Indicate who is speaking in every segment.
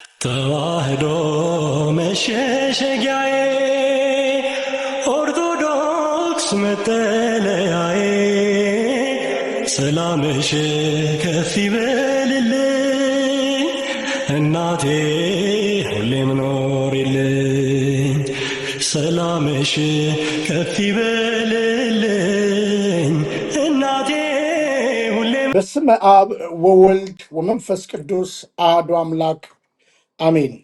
Speaker 1: ተዋህዶ መሸሸጊያዬ ኦርቶዶክስ መጠለያዬ ሰላምሽ ከፍ ይበልልኝ እናቴ ሁሌም ኖሪልኝ ሰላምሽ ከፍ ይበልልኝ እናቴ ሁሌም።
Speaker 2: በስመ አብ ወወልድ ወመንፈስ ቅዱስ አሐዱ አምላክ አሜን።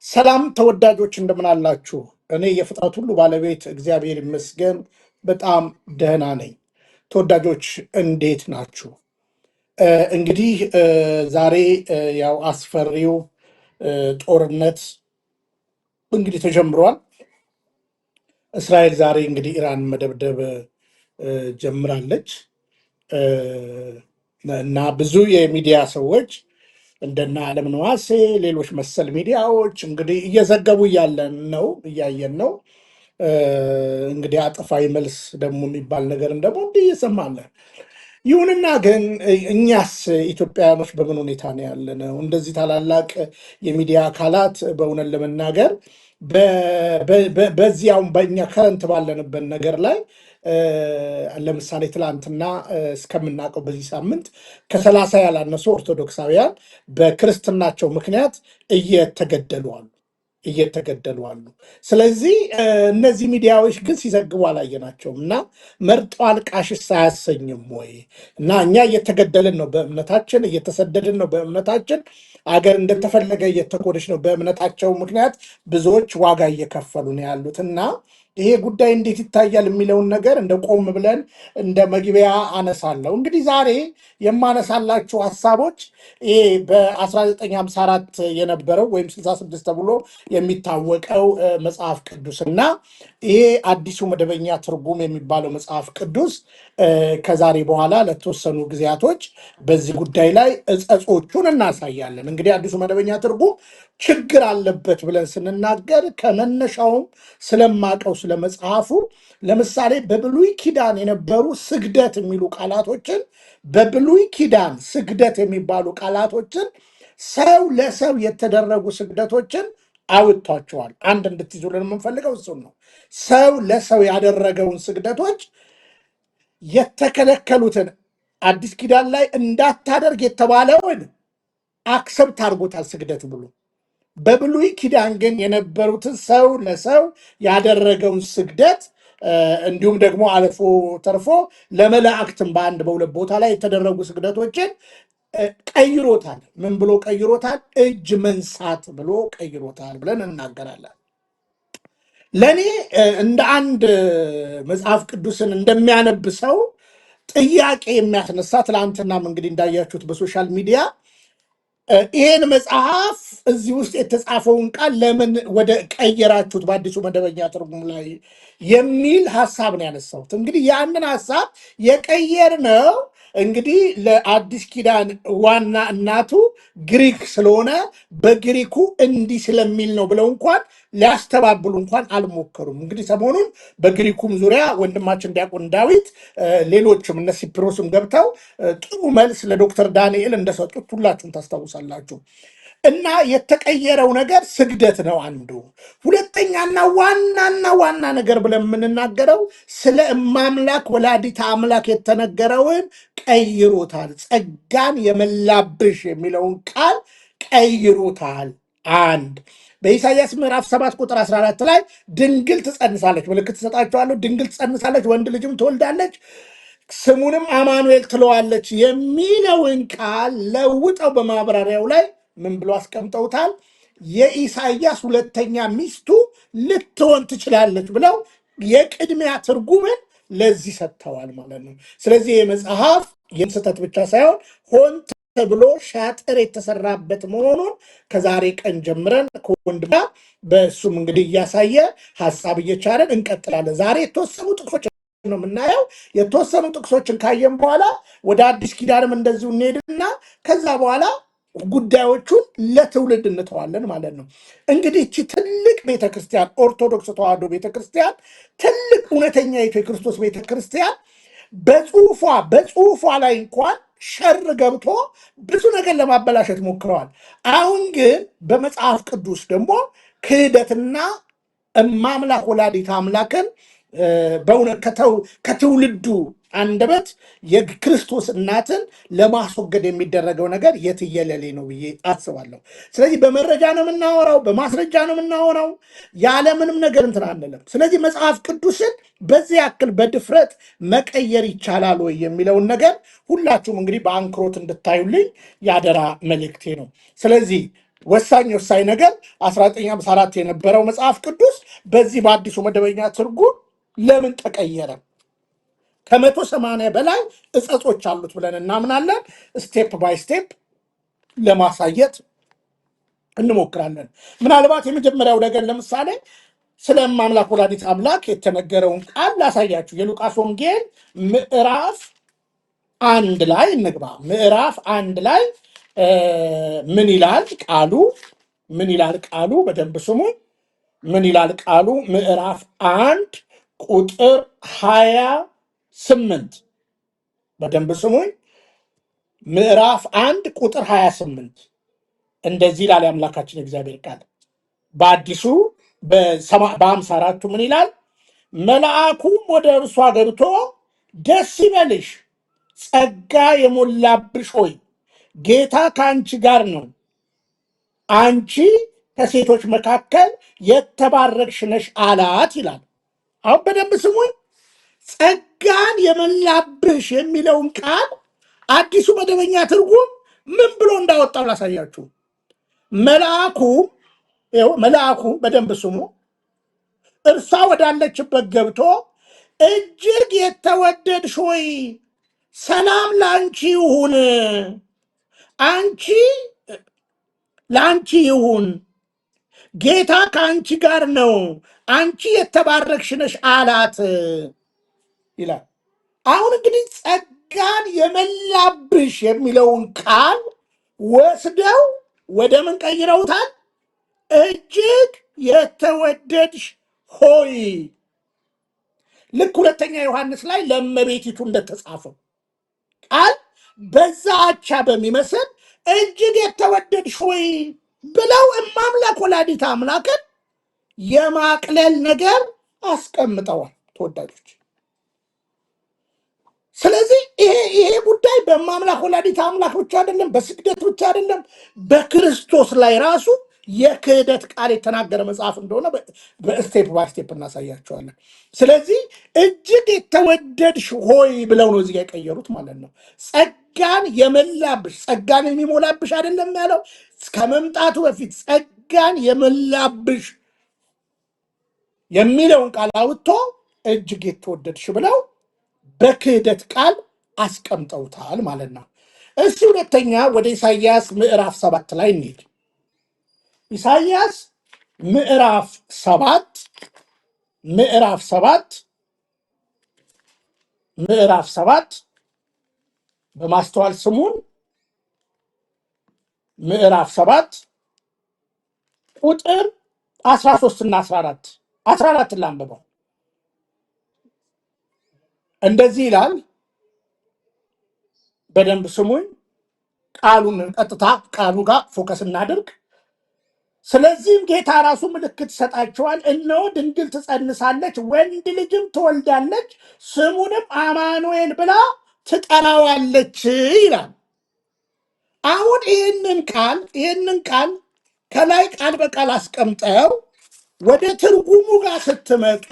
Speaker 2: ሰላም ተወዳጆች እንደምን አላችሁ? እኔ የፍጥረት ሁሉ ባለቤት እግዚአብሔር ይመስገን በጣም ደህና ነኝ። ተወዳጆች እንዴት ናችሁ? እንግዲህ ዛሬ ያው አስፈሪው ጦርነት እንግዲህ ተጀምሯል። እስራኤል ዛሬ እንግዲህ ኢራን መደብደብ ጀምራለች እና ብዙ የሚዲያ ሰዎች እንደና ዓለም ነዋሴ ሌሎች መሰል ሚዲያዎች እንግዲህ እየዘገቡ እያየን ነው። እንግዲህ አጥፋዊ መልስ ደግሞ የሚባል ነገርን ደግሞ እንዲህ እየሰማለን። ይሁንና ግን እኛስ ኢትዮጵያውያኖች በምን ሁኔታ ነው ያለነው? እንደዚህ ታላላቅ የሚዲያ አካላት በእውነት ለመናገር በዚያውም በእኛ ከረንት ባለንበት ነገር ላይ ለምሳሌ ትላንትና እስከምናውቀው በዚህ ሳምንት ከ30 ያላነሱ ኦርቶዶክሳውያን በክርስትናቸው ምክንያት እየተገደሉ አሉ። ስለዚህ እነዚህ ሚዲያዎች ግን ሲዘግቡ አላየናቸውም እና መርጦ አልቃሽስ አያሰኝም ወይ? እና እኛ እየተገደልን ነው በእምነታችን፣ እየተሰደድን ነው በእምነታችን፣ አገር እንደተፈለገ እየተኮደች ነው በእምነታቸው ምክንያት ብዙዎች ዋጋ እየከፈሉ ነው ያሉት እና ይሄ ጉዳይ እንዴት ይታያል የሚለውን ነገር እንደ ቆም ብለን እንደ መግቢያ አነሳለሁ። እንግዲህ ዛሬ የማነሳላችሁ ሀሳቦች ይሄ በ1954 የነበረው ወይም 66 ተብሎ የሚታወቀው መጽሐፍ ቅዱስ እና ይሄ አዲሱ መደበኛ ትርጉም የሚባለው መጽሐፍ ቅዱስ ከዛሬ በኋላ ለተወሰኑ ጊዜያቶች በዚህ ጉዳይ ላይ እጸጾቹን እናሳያለን። እንግዲህ አዲሱ መደበኛ ትርጉም ችግር አለበት ብለን ስንናገር ከመነሻውም ስለማቀው ስለ መጽሐፉ ለምሳሌ በብሉይ ኪዳን የነበሩ ስግደት የሚሉ ቃላቶችን በብሉይ ኪዳን ስግደት የሚባሉ ቃላቶችን ሰው ለሰው የተደረጉ ስግደቶችን አውጥቷቸዋል። አንድ እንድትይዙልን የምንፈልገው እሱን ነው። ሰው ለሰው ያደረገውን ስግደቶች የተከለከሉትን አዲስ ኪዳን ላይ እንዳታደርግ የተባለውን አክሰብት አድርጎታል ስግደት ብሎ። በብሉይ ኪዳን ግን የነበሩትን ሰው ለሰው ያደረገውን ስግደት እንዲሁም ደግሞ አልፎ ተርፎ ለመላእክትም በአንድ በሁለት ቦታ ላይ የተደረጉ ስግደቶችን ቀይሮታል። ምን ብሎ ቀይሮታል? እጅ መንሳት ብሎ ቀይሮታል ብለን እናገራለን። ለእኔ እንደ አንድ መጽሐፍ ቅዱስን እንደሚያነብ ሰው ጥያቄ የሚያስነሳ ትላንትናም እንግዲህ እንዳያችሁት በሶሻል ሚዲያ ይሄን መጽሐፍ እዚህ ውስጥ የተጻፈውን ቃል ለምን ወደ ቀየራችሁት በአዲሱ መደበኛ ትርጉም ላይ የሚል ሀሳብ ነው ያነሳሁት። እንግዲህ ያንን ሀሳብ የቀየር ነው እንግዲህ ለአዲስ ኪዳን ዋና እናቱ ግሪክ ስለሆነ በግሪኩ እንዲህ ስለሚል ነው ብለው እንኳን ሊያስተባብሉ እንኳን አልሞከሩም። እንግዲህ ሰሞኑን በግሪኩም ዙሪያ ወንድማችን ዲያቆን ዳዊት ሌሎችም እነ ሲፕሮስም ገብተው ጥሩ መልስ ለዶክተር ዳንኤል እንደሰጡት ሁላችሁም ታስታውሳላችሁ። እና የተቀየረው ነገር ስግደት ነው አንዱ። ሁለተኛና ዋና ነገር ብለን የምንናገረው ስለ እማምላክ ወላዲተ አምላክ የተነገረውን ቀይሮታል። ጸጋን የመላብሽ የሚለውን ቃል ቀይሮታል። አንድ በኢሳይያስ ምዕራፍ 7 ቁጥር 14 ላይ ድንግል ትጸንሳለች፣ ምልክት ትሰጣቸዋለሁ፣ ድንግል ትጸንሳለች፣ ወንድ ልጅም ትወልዳለች፣ ስሙንም አማኑኤል ትለዋለች የሚለውን ቃል ለውጠው በማብራሪያው ላይ ምን ብሎ አስቀምጠውታል? የኢሳይያስ ሁለተኛ ሚስቱ ልትሆን ትችላለች ብለው የቅድሚያ ትርጉምን ለዚህ ሰጥተዋል ማለት ነው። ስለዚህ የመጽሐፍ የስህተት ብቻ ሳይሆን ሆን ተብሎ ሻጥር የተሰራበት መሆኑን ከዛሬ ቀን ጀምረን ከወንድም ጋር በእሱም እንግዲህ እያሳየ ሀሳብ እየቻለን እንቀጥላለን። ዛሬ የተወሰኑ ጥቅሶች ነው የምናየው። የተወሰኑ ጥቅሶችን ካየን በኋላ ወደ አዲስ ኪዳንም እንደዚሁ እንሄድና ከዛ በኋላ ጉዳዮቹን ለትውልድ እንተዋለን ማለት ነው። እንግዲህ እቺ ትልቅ ቤተክርስቲያን ኦርቶዶክስ ተዋህዶ ቤተክርስቲያን ትልቅ እውነተኛ የክርስቶስ ቤተክርስቲያን በጽሁፏ ላይ እንኳን ሸር ገብቶ ብዙ ነገር ለማበላሸት ሞክረዋል። አሁን ግን በመጽሐፍ ቅዱስ ደግሞ ክህደትና እማምላክ ወላዲተ አምላክን በእውነት ከትውልዱ አንደበት የክርስቶስ እናትን ለማስወገድ የሚደረገው ነገር የትየለሌ ነው ብዬ አስባለሁ። ስለዚህ በመረጃ ነው የምናወራው፣ በማስረጃ ነው የምናወራው፣ ያለምንም ነገር እንትን አንልም። ስለዚህ መጽሐፍ ቅዱስን በዚህ ያክል በድፍረት መቀየር ይቻላል ወይ የሚለውን ነገር ሁላችሁም እንግዲህ በአንክሮት እንድታዩልኝ ያደራ መልእክቴ ነው። ስለዚህ ወሳኝ ነገር 1954 የነበረው መጽሐፍ ቅዱስ በዚህ በአዲሱ መደበኛ ትርጉም ለምን ተቀየረ? ከ180 በላይ እጸጾች አሉት ብለን እናምናለን። ስቴፕ ባይ ስቴፕ ለማሳየት እንሞክራለን። ምናልባት የመጀመሪያው ነገር ለምሳሌ ስለ እማምላክ ወላዲተ አምላክ የተነገረውን ቃል ላሳያችሁ። የሉቃስ ወንጌል ምዕራፍ 1 ላይ እንግባ። ምዕራፍ 1 ላይ ምን ይላል ቃሉ? ምን ይላል ቃሉ? በደንብ ስሙ። ምን ይላል ቃሉ? ምዕራፍ 1 ቁጥር 28 በደንብ ስሙኝ። ምዕራፍ 1 ቁጥር 28 እንደዚህ ይላል የአምላካችን እግዚአብሔር ቃል። በአዲሱ በ54ቱ ምን ይላል? መልአኩም ወደ እርሷ ገብቶ ደስ ይበልሽ፣ ጸጋ የሞላብሽ ሆይ ጌታ ከአንቺ ጋር ነው፣ አንቺ ከሴቶች መካከል የተባረክሽ ነሽ አላት ይላል። አሁን በደንብ ስሙኝ። ጸጋን የሞላብሽ የሚለውን ቃል አዲሱ መደበኛ ትርጉም ምን ብሎ እንዳወጣው ላሳያችሁ። መልአኩ በደንብ ስሙ፣ እርሷ ወዳለችበት ገብቶ እጅግ የተወደድሽ ሆይ ሰላም ለአንቺ ይሁን፣ አንቺ ለአንቺ ይሁን፣ ጌታ ከአንቺ ጋር ነው፣ አንቺ የተባረክሽ ነሽ አላት ይላል። አሁን እንግዲህ ጸጋን የሞላብሽ የሚለውን ቃል ወስደው ወደ ምን ቀይረውታል? እጅግ የተወደድሽ ሆይ። ልክ ሁለተኛ ዮሐንስ ላይ ለእመቤቲቱ እንደተጻፈው ቃል በዛ አቻ በሚመስል እጅግ የተወደድሽ ሆይ ብለው እማምላክ ወላዲተ አምላክን የማቅለል ነገር አስቀምጠዋል ተወዳጆች። ስለዚህ ይሄ ጉዳይ በእማምላክ ወላዲተ አምላክ ብቻ አይደለም፣ በስግደት ብቻ አይደለም፣ በክርስቶስ ላይ ራሱ የክህደት ቃል የተናገረ መጽሐፍ እንደሆነ በስቴፕ ባይ ስቴፕ እናሳያቸዋለን። ስለዚህ እጅግ የተወደድሽ ሆይ ብለው ነው እዚህ የቀየሩት ማለት ነው። ጸጋን የሞላብሽ፣ ጸጋን የሚሞላብሽ አይደለም ያለው፣ ከመምጣቱ በፊት ጸጋን የሞላብሽ የሚለውን ቃል አውጥቶ እጅግ የተወደድሽ ብለው በክህደት ቃል አስቀምጠውታል ማለት ነው። እስቲ ሁለተኛ ወደ ኢሳይያስ ምዕራፍ 7 ላይ እንሂድ። ኢሳይያስ ምዕራፍ 7 በማስተዋል ስሙን። ምዕራፍ 7 ቁጥር 13 እና 14 ላንብበው። እንደዚህ ይላል። በደንብ ስሙኝ። ቃሉን ቀጥታ ቃሉ ጋር ፎከስ እናድርግ። ስለዚህም ጌታ ራሱ ምልክት ይሰጣቸዋል፣ እነሆ ድንግል ትጸንሳለች፣ ወንድ ልጅም ትወልዳለች፣ ስሙንም አማኑኤል ብላ ትጠራዋለች ይላል። አሁን ይህንን ቃል ከላይ ቃል በቃል አስቀምጠው ወደ ትርጉሙ ጋር ስትመጡ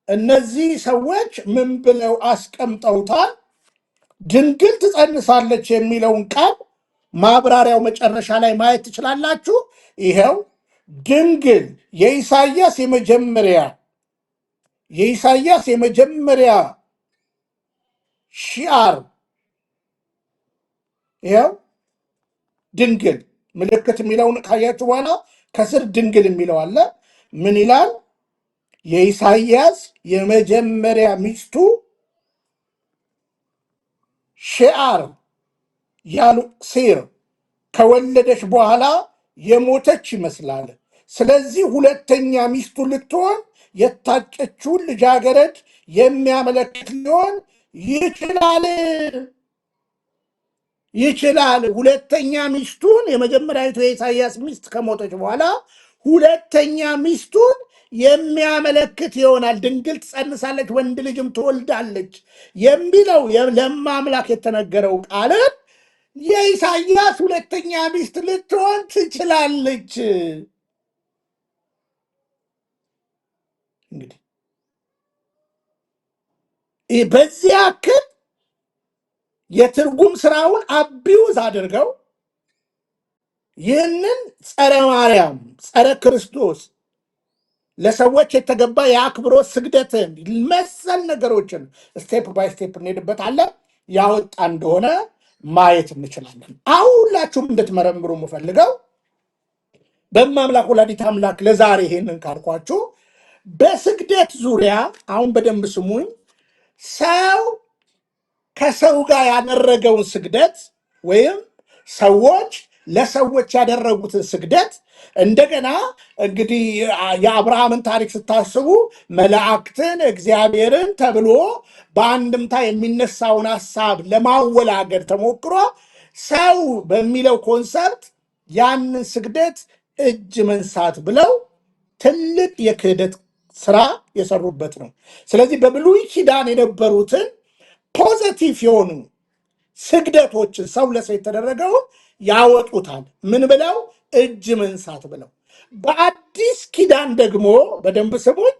Speaker 2: እነዚህ ሰዎች ምን ብለው አስቀምጠውታል? ድንግል ትጸንሳለች የሚለውን ቃል ማብራሪያው መጨረሻ ላይ ማየት ትችላላችሁ። ይኸው ድንግል የኢሳይያስ የመጀመሪያ ሺአር፣ ይኸው ድንግል ምልክት የሚለውን ካያችሁ በኋላ ከስር ድንግል የሚለው አለ። ምን ይላል? የኢሳይያስ የመጀመሪያ ሚስቱ ሺአር ያሉ ሴር ከወለደች በኋላ የሞተች ይመስላል። ስለዚህ ሁለተኛ ሚስቱ ልትሆን የታጨችውን ልጃገረድ የሚያመለክት ሊሆን ይችላል። ይችላል። ሁለተኛ ሚስቱን የመጀመሪያዊቱ የኢሳይያስ ሚስት ከሞተች በኋላ ሁለተኛ ሚስቱን የሚያመለክት ይሆናል። ድንግል ትጸንሳለች፣ ወንድ ልጅም ትወልዳለች የሚለው ለማ አምላክ የተነገረው ቃልን የኢሳይያስ ሁለተኛ ሚስት ልትሆን ትችላለች። እንግዲህ በዚህ ያክል የትርጉም ስራውን አቢውዝ አድርገው ይህንን ጸረ ማርያም ጸረ ክርስቶስ ለሰዎች የተገባ የአክብሮት ስግደትን መሰል ነገሮችን ስቴፕ ባይ ስቴፕ እንሄድበታለን ያወጣ እንደሆነ ማየት እንችላለን። አሁን ሁላችሁም እንድትመረምሩ የምፈልገው በማምላክ ወላዲተ አምላክ ለዛሬ ይሄንን ካልኳችሁ በስግደት ዙሪያ አሁን በደንብ ስሙኝ። ሰው ከሰው ጋር ያደረገውን ስግደት ወይም ሰዎች ለሰዎች ያደረጉትን ስግደት እንደገና እንግዲህ የአብርሃምን ታሪክ ስታስቡ መላእክትን እግዚአብሔርን ተብሎ በአንድምታ የሚነሳውን ሀሳብ ለማወላገድ ተሞክሮ ሰው በሚለው ኮንሰርት ያንን ስግደት እጅ መንሳት ብለው ትልቅ የክህደት ስራ የሰሩበት ነው። ስለዚህ በብሉይ ኪዳን የነበሩትን ፖዘቲቭ የሆኑ ስግደቶችን ሰው ለሰው የተደረገውን ያወጡታል። ምን ብለው? እጅ መንሳት ብለው። በአዲስ ኪዳን ደግሞ በደንብ ስሙኝ።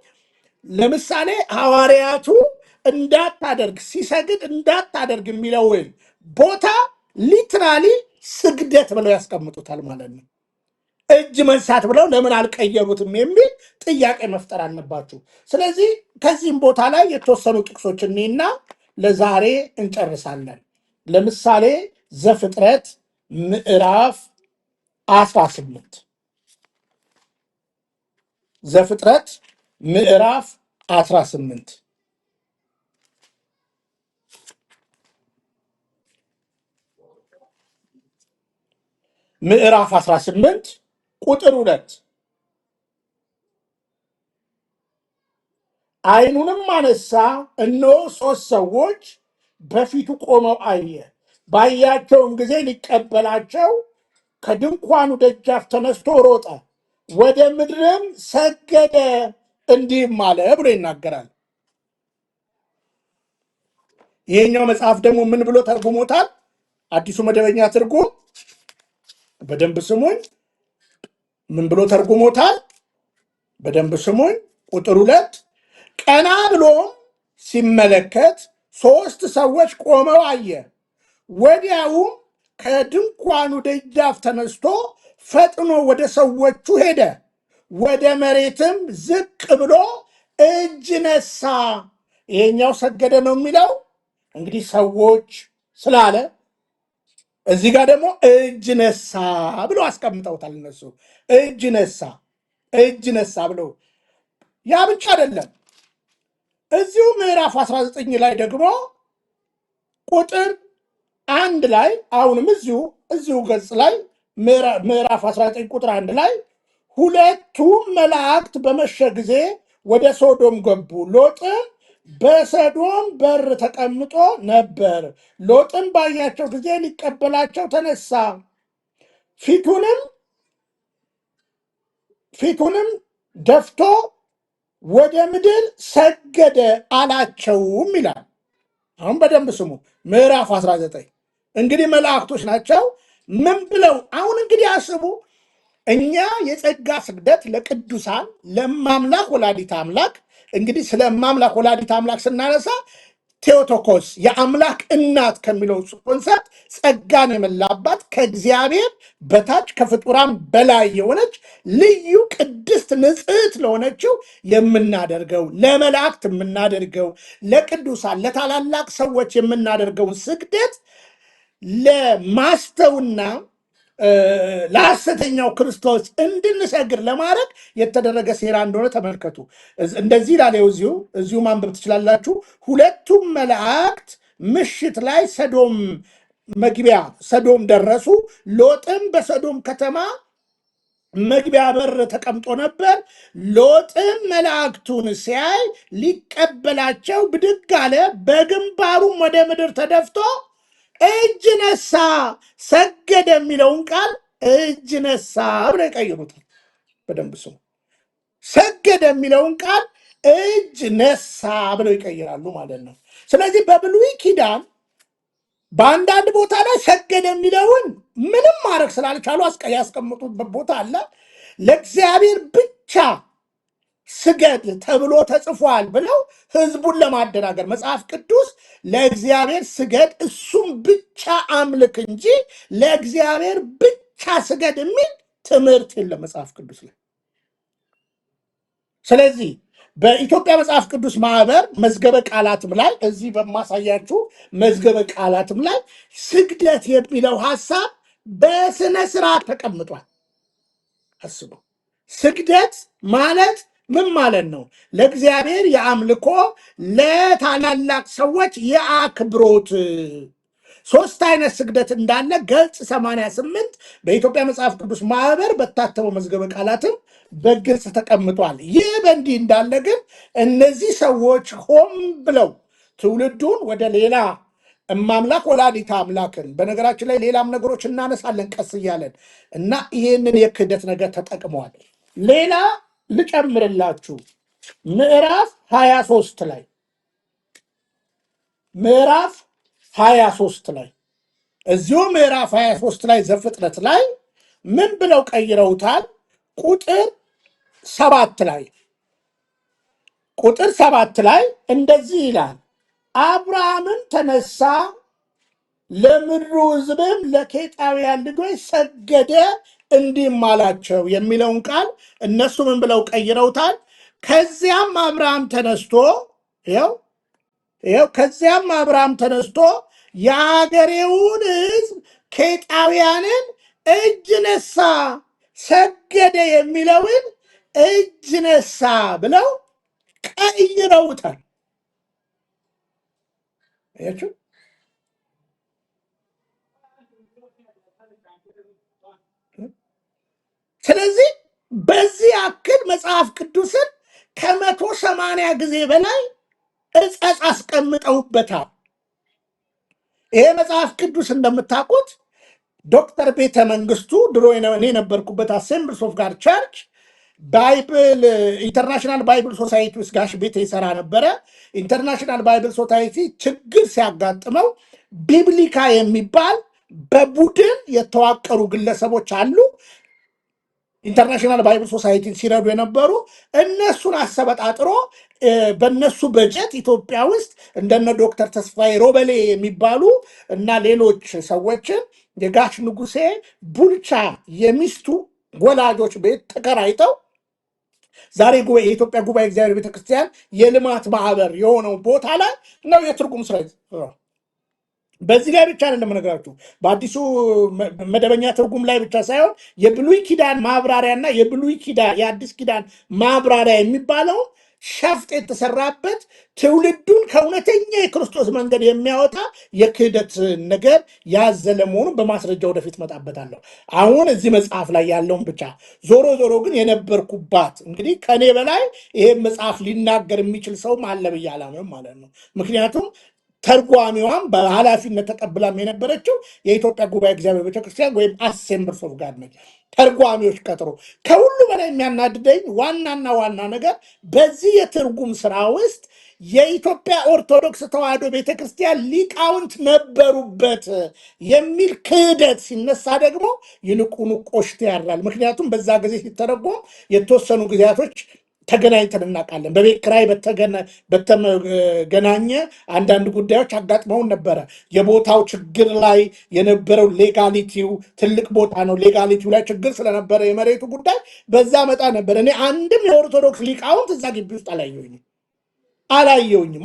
Speaker 2: ለምሳሌ ሐዋርያቱ እንዳታደርግ ሲሰግድ እንዳታደርግ የሚለውን ቦታ ሊትራሊ ስግደት ብለው ያስቀምጡታል ማለት ነው። እጅ መንሳት ብለው ለምን አልቀየሩትም የሚል ጥያቄ መፍጠር አለባችሁ። ስለዚህ ከዚህም ቦታ ላይ የተወሰኑ ጥቅሶች እኔና ለዛሬ እንጨርሳለን። ለምሳሌ ዘፍጥረት ምዕራፍ 18 ዘፍጥረት ምዕራፍ 18 ምዕራፍ 18 ቁጥር 2 ዓይኑንም አነሳ፣ እነሆ 3 ሰዎች በፊቱ ቆመው አየ። ባያቸውም ጊዜ ሊቀበላቸው ከድንኳኑ ደጃፍ ተነስቶ ሮጠ፣ ወደ ምድርም ሰገደ፣ እንዲህም አለ ብሎ ይናገራል። ይሄኛው መጽሐፍ ደግሞ ምን ብሎ ተርጉሞታል? አዲሱ መደበኛ ትርጉም በደንብ ስሙኝ። ምን ብሎ ተርጉሞታል? በደንብ ስሙኝ። ቁጥር 2 ቀና ብሎም ሲመለከት 3 ሰዎች ቆመው አየ። ወዲያውም ከድንኳኑ ደጃፍ ተነስቶ ፈጥኖ ወደ ሰዎቹ ሄደ፣ ወደ መሬትም ዝቅ ብሎ እጅ ነሳ። ይሄኛው ሰገደ ነው የሚለው እንግዲህ ሰዎች ስላለ፣ እዚህ ጋር ደግሞ እጅ ነሳ ብሎ አስቀምጠውታል እነሱ። እጅ ነሳ እጅ ነሳ ብሎ ያ ብቻ አይደለም። እዚሁ ምዕራፍ 19 ላይ ደግሞ ቁጥር 1 ላይ አሁንም እዚሁ ገጽ ላይ ምዕራፍ 19 ቁጥር 1 ላይ ሁለቱም መላእክት በመሸ ጊዜ ወደ ሶዶም ገቡ። ሎጥም በሰዶም በር ተቀምጦ ነበር። ሎጥም ባያቸው ጊዜ ሊቀበላቸው ተነሳ፣ ፊቱንም ደፍቶ ወደ ምድር ሰገደ አላቸውም ይላል። አሁን በደንብ ስሙ። ምዕራፍ 19 እንግዲህ መላእክቶች ናቸው። ምን ብለው አሁን እንግዲህ አስቡ። እኛ የጸጋ ስግደት ለቅዱሳን ለማምላክ ወላዲተ አምላክ እንግዲህ ስለ ማምላክ ወላዲተ አምላክ ስናነሳ ቴዎቶኮስ የአምላክ እናት ከሚለው ኮንሰፕት ጸጋን የመላባት ከእግዚአብሔር በታች ከፍጡራን በላይ የሆነች ልዩ ቅድስት ንጽሕት ለሆነችው የምናደርገው ለመላእክት የምናደርገው ለቅዱሳን ለታላላቅ ሰዎች የምናደርገውን ስግደት ለማስተውና ለሐሰተኛው ክርስቶስ እንድንሰግድ ለማድረግ የተደረገ ሴራ እንደሆነ ተመልከቱ። እንደዚህ ላለው እዚሁ ማንበብ ትችላላችሁ። ሁለቱም መላእክት ምሽት ላይ ሰዶም ደረሱ። ሎጥም በሰዶም ከተማ መግቢያ በር ተቀምጦ ነበር። ሎጥም መላእክቱን ሲያይ ሊቀበላቸው ብድግ አለ፣ በግንባሩም ወደ ምድር ተደፍቶ እጅ ነሳ። ሰገደ የሚለውን ቃል እጅ ነሳ ብለው ይቀይሩታል። በደንብ ስሙ። ሰገደ የሚለውን ቃል እጅ ነሳ ብለው ይቀይራሉ ማለት ነው። ስለዚህ በብሉይ ኪዳን በአንዳንድ ቦታ ላይ ሰገደ የሚለውን ምንም ማድረግ ስላልቻሉ ያስቀምጡበት ቦታ አለ። ለእግዚአብሔር ብቻ ስገድ ተብሎ ተጽፏል ብለው ህዝቡን ለማደናገር መጽሐፍ ቅዱስ ለእግዚአብሔር ስገድ እሱም ብቻ አምልክ እንጂ ለእግዚአብሔር ብቻ ስገድ የሚል ትምህርት የለም መጽሐፍ ቅዱስ ላይ። ስለዚህ በኢትዮጵያ መጽሐፍ ቅዱስ ማህበር መዝገበ ቃላትም ላይ እዚህ በማሳያችሁ መዝገበ ቃላትም ላይ ስግደት የሚለው ሀሳብ በስነ ስርዓት ተቀምጧል። አስቡ። ስግደት ማለት ምን ማለት ነው? ለእግዚአብሔር የአምልኮ ለታላላቅ ሰዎች የአክብሮት ሶስት አይነት ስግደት እንዳለ ገጽ 88 በኢትዮጵያ መጽሐፍ ቅዱስ ማህበር በታተመው መዝገበ ቃላትም በግልጽ ተቀምጧል። ይህ በእንዲህ እንዳለ ግን እነዚህ ሰዎች ሆን ብለው ትውልዱን ወደ ሌላ እማምላክ ወላዲተ አምላክን፣ በነገራችን ላይ ሌላም ነገሮች እናነሳለን ቀስ እያለን እና ይህንን የክህደት ነገር ተጠቅመዋል። ሌላ ልጨምርላችሁ ምዕራፍ 23 ላይ ምዕራፍ 23 ላይ እዚሁ ምዕራፍ 23 ላይ ዘፍጥረት ላይ ምን ብለው ቀይረውታል? ቁጥር 7 ላይ እንደዚህ ይላል፣ አብርሃምን ተነሳ ለምድሩ ሕዝብም ለኬጣውያን ልጆች ሰገደ እንዲህም አላቸው የሚለውን ቃል እነሱ ምን ብለው ቀይረውታል? ከዚያም አብርሃም ተነስቶ ከዚያም አብርሃም ተነስቶ የአገሬውን ሕዝብ ኬጣውያንን እጅ ነሳ፣ ሰገደ የሚለውን እጅ ነሳ ብለው ቀይረውታል። አያችሁ? ስለዚህ በዚህ ያክል መጽሐፍ ቅዱስን 180 ጊዜ በላይ እጸጽ አስቀምጠውበታል። ይሄ መጽሐፍ ቅዱስ እንደምታውቁት ዶክተር ቤተ መንግስቱ ድሮ እኔ የነበርኩበት አሴምብልስ ኦፍ ጋድ ቸርች ባይብል ኢንተርናሽናል ባይብል ሶሳይቲ ውስጥ ጋሽ ቤተ ይሰራ ነበረ። ኢንተርናሽናል ባይብል ሶሳይቲ ችግር ሲያጋጥመው ቢብሊካ የሚባል በቡድን የተዋቀሩ ግለሰቦች አሉ። ኢንተርናሽናል ባይብል ሶሳይቲን ሲረዱ የነበሩ እነሱን አሰበጣጥሮ በነሱ በጀት ኢትዮጵያ ውስጥ እንደነ ዶክተር ተስፋዬ ሮበሌ የሚባሉ እና ሌሎች ሰዎችን የጋሽ ንጉሴ ቡልቻ የሚስቱ ወላጆች ቤት ተከራይተው ዛሬ የኢትዮጵያ ጉባኤ እግዚአብሔር ቤተክርስቲያን የልማት ማህበር የሆነው ቦታ ላይ ነው የትርጉም ስራ። በዚህ ላይ ብቻ አይደለም የምነግራችሁ፣ በአዲሱ መደበኛ ትርጉም ላይ ብቻ ሳይሆን የብሉይ ኪዳን ማብራሪያና የአዲስ ኪዳን ማብራሪያ የሚባለው ሸፍጥ የተሰራበት ትውልዱን ከእውነተኛ የክርስቶስ መንገድ የሚያወጣ የክህደት ነገር ያዘለ መሆኑን በማስረጃ ወደፊት መጣበታለሁ። አሁን እዚህ መጽሐፍ ላይ ያለውን ብቻ ዞሮ ግን የነበርኩባት እንግዲህ ከኔ በላይ ይሄን መጽሐፍ ሊናገር የሚችል ሰውም አለ ብዬ አላምንም ማለት ነው። ምክንያቱም ተርጓሚዋም በኃላፊነት ተቀብላም የነበረችው የኢትዮጵያ ጉባኤ እግዚአብሔር ቤተክርስቲያን ወይም አሴምብልስ ኦፍ ጋድ ነች። ተርጓሚዎች ቀጥሮ ከሁሉ በላይ የሚያናድደኝ ዋና ነገር በዚህ የትርጉም ስራ ውስጥ የኢትዮጵያ ኦርቶዶክስ ተዋሕዶ ቤተክርስቲያን ሊቃውንት ነበሩበት የሚል ክህደት ሲነሳ ደግሞ ይልቁኑ ቆሽት ያራል። ምክንያቱም በዛ ጊዜ ሲተረጎም የተወሰኑ ጊዜያቶች ተገናኝተን እናውቃለን። በቤት ኪራይ በተገናኘ አንዳንድ ጉዳዮች አጋጥመውን ነበረ። የቦታው ችግር ላይ የነበረው ሌጋሊቲው ትልቅ ቦታ ነው። ሌጋሊቲው ላይ ችግር ስለነበረ የመሬቱ ጉዳይ በዛ መጣ ነበር። እኔ አንድም የኦርቶዶክስ ሊቃውንት እዛ ግቢ ውስጥ አላየውኝም።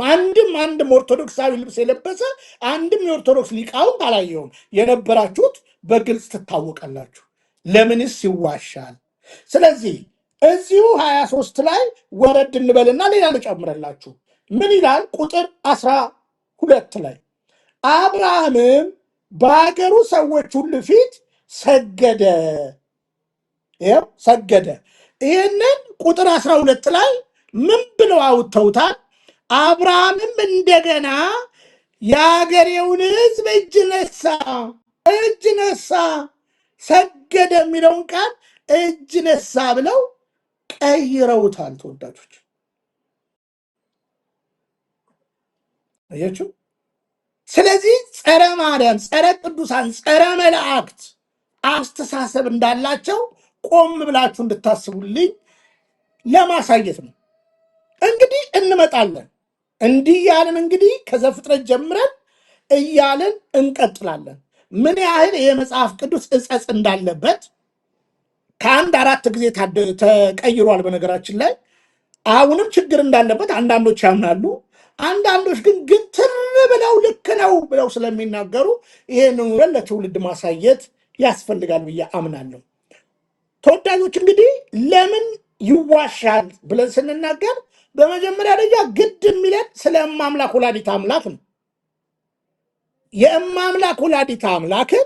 Speaker 2: አንድም ኦርቶዶክሳዊ ልብስ የለበሰ አንድም የኦርቶዶክስ ሊቃውንት አላየውም። የነበራችሁት በግልጽ ትታወቃላችሁ። ለምንስ ይዋሻል? ስለዚህ እዚሁ 23 ላይ ወረድ እንበልና ሌላ ልጨምረላችሁ። ምን ይላል? ቁጥር 12 ላይ አብርሃምም በሀገሩ ሰዎች ሁሉ ፊት ሰገደ። ሰገደ። ይህንን ቁጥር 12 ላይ ምን ብለው አውጥተውታል? አብርሃምም እንደገና የአገሬውን ሕዝብ እጅ ነሳ፣ ሰገደ የሚለውን ቃል እጅ ነሳ ብለው ቀይረውታል። ተወዳጆች አያችሁ። ስለዚህ ጸረ ማርያም፣ ጸረ ቅዱሳን፣ ጸረ መላእክት አስተሳሰብ እንዳላቸው ቆም ብላችሁ እንድታስቡልኝ ለማሳየት ነው። እንግዲህ እንመጣለን እንዲህ ያልን እንግዲህ ከዘፍጥረት ጀምረን እያልን እንቀጥላለን። ምን ያህል የመጽሐፍ ቅዱስ እጸጽ እንዳለበት ከአንድ 4 ጊዜ ተቀይሯል። በነገራችን ላይ አሁንም ችግር እንዳለበት አንዳንዶች ያምናሉ። አንዳንዶች ግን ግትር ብለው ልክ ነው ብለው ስለሚናገሩ ይህን ለትውልድ ማሳየት ያስፈልጋል ብዬ አምናለሁ። ተወዳጆች እንግዲህ ለምን ይዋሻል ብለን ስንናገር በመጀመሪያ ደረጃ ግድ የሚለን ስለ እማምላክ ወላዲተ አምላክ ነው። የእማምላክ ወላዲተ አምላክን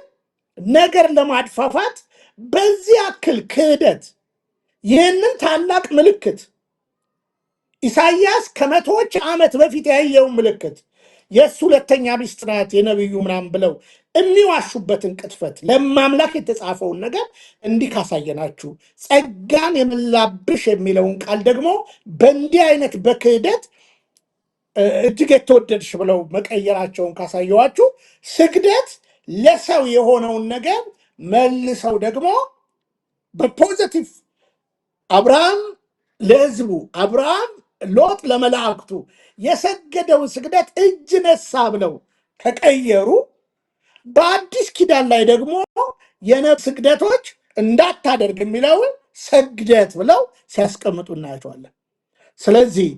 Speaker 2: ነገር ለማድፋፋት በዚህ ያክል ክህደት ይህንን ታላቅ ምልክት ኢሳይያስ ከመቶዎች ዓመት በፊት ያየውን ምልክት የእሱ ሁለተኛ ሚስት ናት የነቢዩ ምናምን ብለው የሚዋሹበትን ቅጥፈት ለማምላክ የተጻፈውን ነገር እንዲህ ካሳየናችሁ፣ ጸጋን የምላብሽ የሚለውን ቃል ደግሞ በእንዲህ አይነት በክህደት እጅግ የተወደድሽ ብለው መቀየራቸውን ካሳየዋችሁ፣ ስግደት ለሰው የሆነውን ነገር መልሰው ደግሞ በፖዘቲቭ አብርሃም ለሕዝቡ፣ አብርሃም ሎጥ ለመላእክቱ የሰገደውን ስግደት እጅ ነሳ ብለው ከቀየሩ፣ በአዲስ ኪዳን ላይ ደግሞ የነፍስ ስግደቶች እንዳታደርግ የሚለውን ሰግደት ብለው ሲያስቀምጡ እናያቸዋለን። ስለዚህ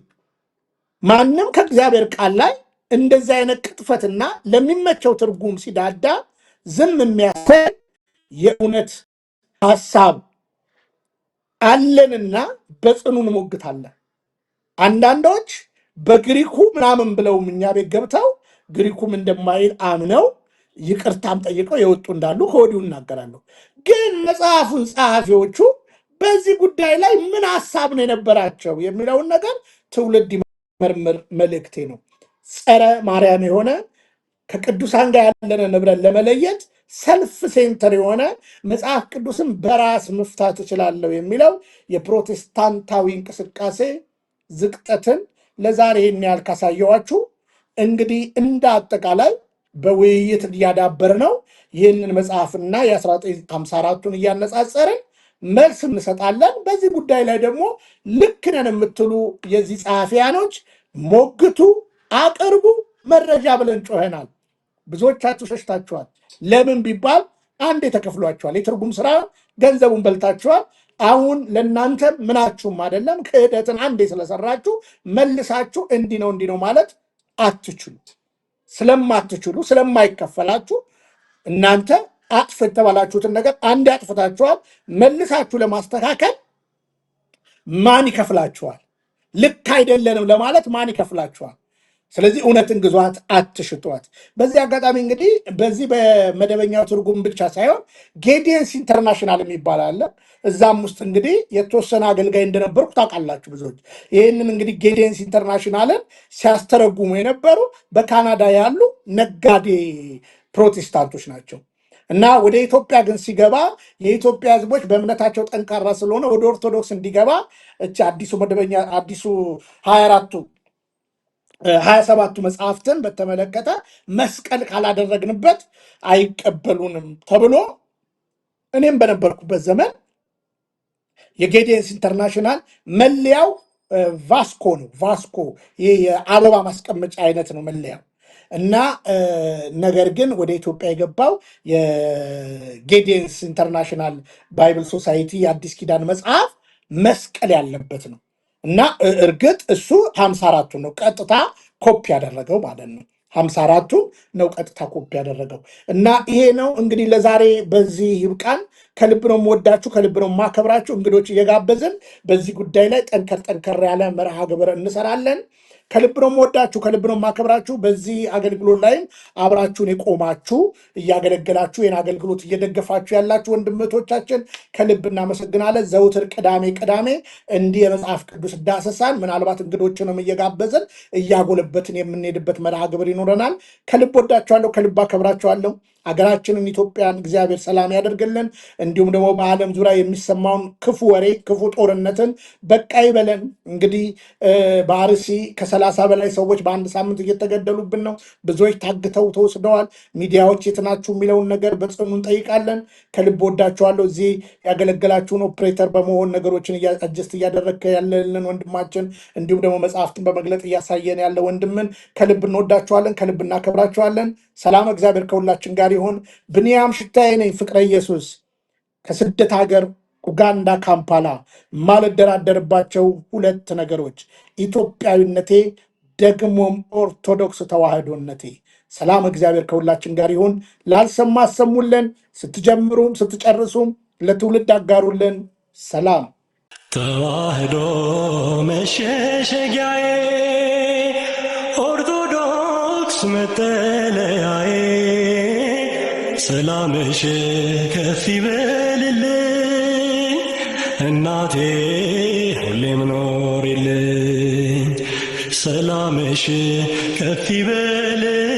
Speaker 2: ማንም ከእግዚአብሔር ቃል ላይ እንደዚህ አይነት ቅጥፈትና ለሚመቸው ትርጉም ሲዳዳ ዝም የሚያሰኝ የእውነት ሀሳብ አለንና በጽኑ እንሞግታለን። አንዳንዶች በግሪኩ ምናምን ብለው እኛ ቤት ገብተው ግሪኩም እንደማይል አምነው ይቅርታም ጠይቀው የወጡ እንዳሉ ከወዲሁ እናገራለሁ። ግን መጽሐፉን ጸሐፊዎቹ በዚህ ጉዳይ ላይ ምን ሀሳብ ነው የነበራቸው የሚለውን ነገር ትውልድ መርምር መልእክቴ ነው። ጸረ ማርያም የሆነ ከቅዱሳን ጋር ያለን ንብረት ለመለየት ሰልፍ ሴንተር የሆነ መጽሐፍ ቅዱስን በራስ መፍታት እችላለሁ የሚለው የፕሮቴስታንታዊ እንቅስቃሴ ዝቅጠትን ለዛሬ ይህን ያህል ካሳየዋችሁ፣ እንግዲህ እንደ አጠቃላይ በውይይት እያዳበር ነው ይህንን መጽሐፍና የ1954ቱን እያነጻጸርን መልስ እንሰጣለን። በዚህ ጉዳይ ላይ ደግሞ ልክ ነን የምትሉ የዚህ ጸሐፊያኖች ሞግቱ፣ አቅርቡ፣ መረጃ ብለን ጮኸናል። ብዙዎቻችሁ ሸሽታችኋል። ለምን ቢባል አንዴ ተከፍሏችኋል። የትርጉም ስራ ገንዘቡን በልታችኋል። አሁን ለእናንተ ምናችሁም አይደለም። ክህደትን አንዴ ስለሰራችሁ መልሳችሁ እንዲህ ነው ማለት አትችሉ። ስለማትችሉ ስለማይከፈላችሁ እናንተ አጥፍ የተባላችሁትን ነገር አንዴ አጥፍታችኋል። መልሳችሁ ለማስተካከል ማን ይከፍላችኋል? ልክ አይደለንም ለማለት ማን ይከፍላችኋል? ስለዚህ እውነትን ግዟት፣ አትሽጧት። በዚህ አጋጣሚ እንግዲህ በዚህ በመደበኛው ትርጉም ብቻ ሳይሆን ጌዲየንስ ኢንተርናሽናል የሚባል አለ። እዛም ውስጥ እንግዲህ የተወሰነ አገልጋይ እንደነበርኩ ታውቃላችሁ ብዙዎች። ይህንን እንግዲህ ጌዲየንስ ኢንተርናሽናልን ሲያስተረጉሙ የነበሩ በካናዳ ያሉ ነጋዴ ፕሮቴስታንቶች ናቸው። እና ወደ ኢትዮጵያ ግን ሲገባ የኢትዮጵያ ሕዝቦች በእምነታቸው ጠንካራ ስለሆነ ወደ ኦርቶዶክስ እንዲገባ አዲሱ መደበኛ አዲሱ 27ቱ መጽሐፍትን በተመለከተ መስቀል ካላደረግንበት አይቀበሉንም ተብሎ እኔም በነበርኩበት ዘመን የጌዲየንስ ኢንተርናሽናል መለያው ቫስኮ ነው። ቫስኮ ይህ የአበባ ማስቀመጫ አይነት ነው መለያው። እና ነገር ግን ወደ ኢትዮጵያ የገባው የጌዲየንስ ኢንተርናሽናል ባይብል ሶሳይቲ የአዲስ ኪዳን መጽሐፍ መስቀል ያለበት ነው። እና እርግጥ እሱ 54ቱ ነው ቀጥታ ኮፒ ያደረገው ማለት ነው። 54ቱ ነው ቀጥታ ኮፒ ያደረገው። እና ይሄ ነው እንግዲህ ለዛሬ በዚህ ይብቃን። ከልብ ነው የምወዳችሁ፣ ከልብ ነው የማከብራችሁ። እንግዶች እየጋበዝን በዚህ ጉዳይ ላይ ጠንከር ያለ መርሃ ግብር እንሰራለን። ከልብ ነው የምወዳችሁ፣ ከልብ ነው የማከብራችሁ። በዚህ አገልግሎት ላይም አብራችሁን የቆማችሁ እያገለገላችሁ ይህን አገልግሎት እየደገፋችሁ ያላችሁ ወንድምቶቻችን ከልብ እናመሰግናለን። ዘውትር ቅዳሜ እንዲህ የመጽሐፍ ቅዱስ ዳሰሳን ምናልባት እንግዶችንም እየጋበዝን እያጎለበትን የምንሄድበት መርሃ ግብር ይኖራል። ይኖረናል። ከልብ ወዳችኋለሁ፣ ከልብ አከብራችኋለሁ። አገራችንን ኢትዮጵያን እግዚአብሔር ሰላም ያደርግልን። እንዲሁም ደግሞ በዓለም ዙሪያ የሚሰማውን ክፉ ወሬ፣ ክፉ ጦርነትን በቃ ይበለን። እንግዲህ በአርሲ ከ30 በላይ ሰዎች በአንድ ሳምንት እየተገደሉብን ነው። ብዙዎች ታግተው ተወስደዋል። ሚዲያዎች የት ናችሁ የሚለውን ነገር በጽኑ እንጠይቃለን። ከልብ ወዳችኋለሁ። እዚህ ያገለገላችሁን ኦፕሬተር በመሆን ነገሮችን አጀስት እያደረግከ ያለልን ወንድማችን፣ እንዲሁም ደግሞ መጽሐፍትን በመግለጥ እያሳየን ያለ ወንድምን ከልብ እንወዳችኋለን፣ ከልብ እናከብራችኋለን። ሰላም እግዚአብሔር ከሁላችን ጋር ይሁን። ብንያም ሽታዬ ነኝ፣ ፍቅረ ኢየሱስ ከስደት ሀገር ኡጋንዳ ካምፓላ። ማልደራደርባቸው 2 ነገሮች ኢትዮጵያዊነቴ፣ ደግሞም ኦርቶዶክስ ተዋህዶነቴ። ሰላም እግዚአብሔር ከሁላችን ጋር ይሁን። ላልሰማ አሰሙልን፣ ስትጀምሩም ስትጨርሱም ለትውልድ አጋሩልን። ሰላም።
Speaker 1: ተዋህዶ መሸሸጊያዬ፣ ኦርቶዶክስ መጠለያዬ፣ ሰላምሽ ከፍ ይበልልኝ እናቴ ሁሌም ኖሪልኝ። ሰላምሽ ከፍ ይበልልኝ